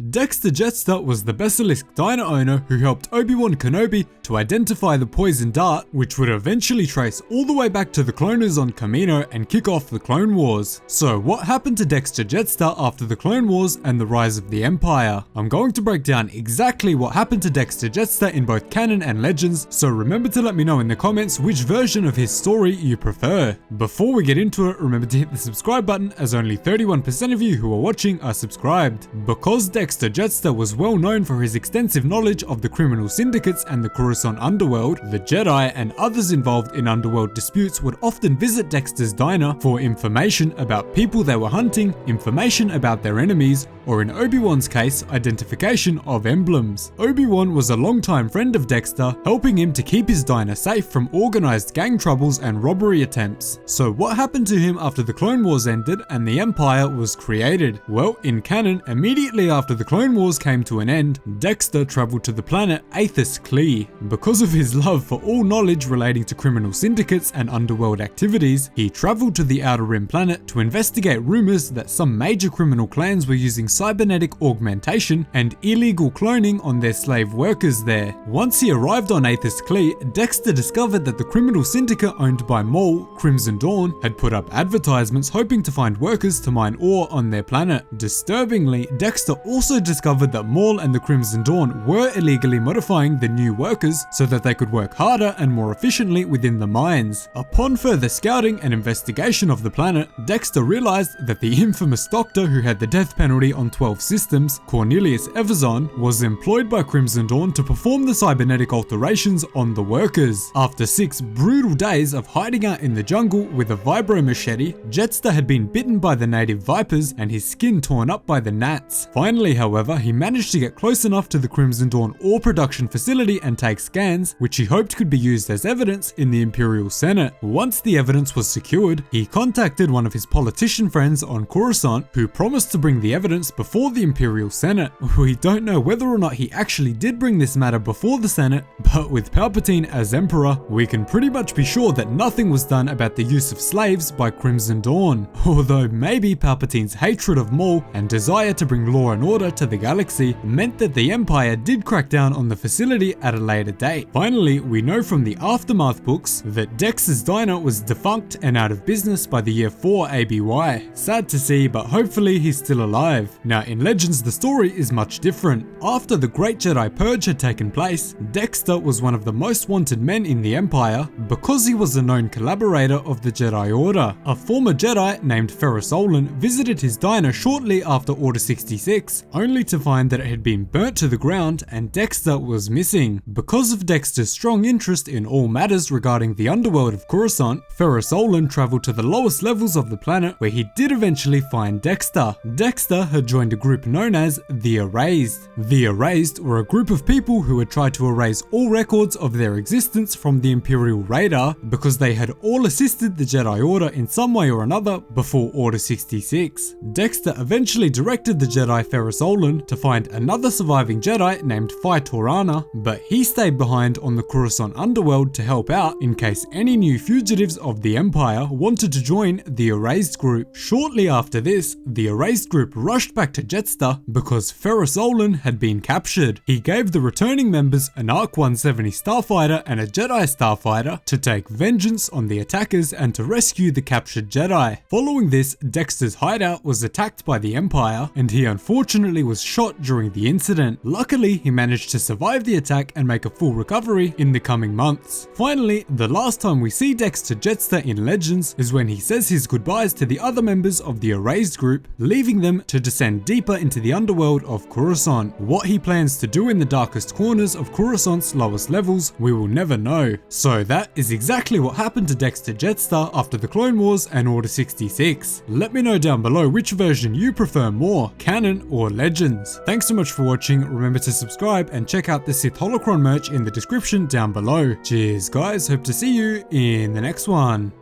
Dexter Jettster was the Besalisk Diner owner who helped Obi-Wan Kneobi to identify the poison dart, which would eventually trace all the way back to the cloners on Kamino and kick off the Clone Wars. So what happened to Dexter Jettster after the Clone Wars and the rise of the Empire? I'm going to break down exactly what happened to Dexter Jettster in both Canon and Legends, so remember to let me know in the comments which version of his story you prefer. Before we get into it, remember to hit the subscribe button, as only 31% of you who are watching are subscribed. Because Dexter Jettster was well known for his extensive knowledge of the criminal syndicates and the Coruscant underworld, the Jedi and others involved in underworld disputes would often visit Dexter's diner for information about people they were hunting, information about their enemies, or in Obi-Wan's case, identification of emblems. Obi-Wan was a longtime friend of Dexter, helping him to keep his diner safe from organized gang troubles and robbery attempts. So what happened to him after the Clone Wars ended and the Empire was created? Well, in canon, immediately after the Clone Wars came to an end, Dexter traveled to the planet Aethys Clee. Because of his love for all knowledge relating to criminal syndicates and underworld activities, he traveled to the Outer Rim planet to investigate rumors that some major criminal clans were using cybernetic augmentation and illegal cloning on their slave workers there. Once he arrived on Aethys Clee, Dexter discovered that the criminal syndicate owned by Maul, Crimson Dawn, had put up advertisements hoping to find workers to mine ore on their planet. Disturbingly, Dexter also discovered that Maul and the Crimson Dawn were illegally modifying the new workers so that they could work harder and more efficiently within the mines. Upon further scouting and investigation of the planet, Dexter realized that the infamous doctor who had the death penalty on 12 systems, Cornelius Everson, was employed by Crimson Dawn to perform the cybernetic alterations on the workers. After 6 brutal days of hiding out in the jungle with a vibro machete, Jettster had been bitten by the native vipers and his skin torn up by the gnats. Finally, however, he managed to get close enough to the Crimson Dawn ore production facility and take scans, which he hoped could be used as evidence in the Imperial Senate. Once the evidence was secured, he contacted one of his politician friends on Coruscant, who promised to bring the evidence before the Imperial Senate. We don't know whether or not he actually did bring this matter before the Senate, but with Palpatine as Emperor, we can pretty much be sure that nothing was done about the use of slaves by Crimson Dawn. Although maybe Palpatine's hatred of Maul and desire to bring law and order to the galaxy meant that the Empire did crack down on the facility at a later date. Finally, we know from the Aftermath books that Dexter's Diner was defunct and out of business by the year 4 ABY. Sad to see, but hopefully he's still alive. Now in Legends, the story is much different. After the Great Jedi Purge had taken place, Dexter was one of the most wanted men in the Empire because he was a known collaborator of the Jedi Order. A former Jedi named Ferrus Olin visited his diner shortly after Order 66, only to find that it had been burnt to the ground and Dexter was missing. Because of Dexter's strong interest in all matters regarding the underworld of Coruscant, Ferrus Olin traveled to the lowest levels of the planet where he did eventually find Dexter. Dexter had joined a group known as the ERASED. The ERASED were a group of people who had tried to erase all records of their existence from the Imperial radar because they had all assisted the Jedi Order in some way or another before Order 66. Dexter eventually directed the Jedi Ferrus Olin to find another surviving Jedi named Phi Torana, but he stayed behind on the Coruscant underworld to help out in case any new fugitives of the Empire wanted to join the Erased group. Shortly after this, the Erased group rushed back to Jettster because Ferrus Olin had been captured. He gave the returning members an ARC 170 starfighter and a Jedi starfighter to take vengeance on the attackers and to rescue the captured Jedi. Following this, Dexter's hideout was attacked by the Empire and he unfortunately was shot during the incident. Luckily, he managed to survive the attack and make a full recovery in the coming months. Finally, the last time we see Dexter Jettster in Legends is when he says his goodbyes to the other members of the Erased group, leaving them to descend deeper into the underworld of Coruscant. What he plans to do in the darkest corners of Coruscant's lowest levels, we will never know. So that is exactly what happened to Dexter Jettster after the Clone Wars and Order 66. Let me know down below which version you prefer more, canon or Legends. Thanks so much for watching, remember to subscribe and check out the Sith Holocron merch in the description down below. Cheers guys, hope to see you in the next one.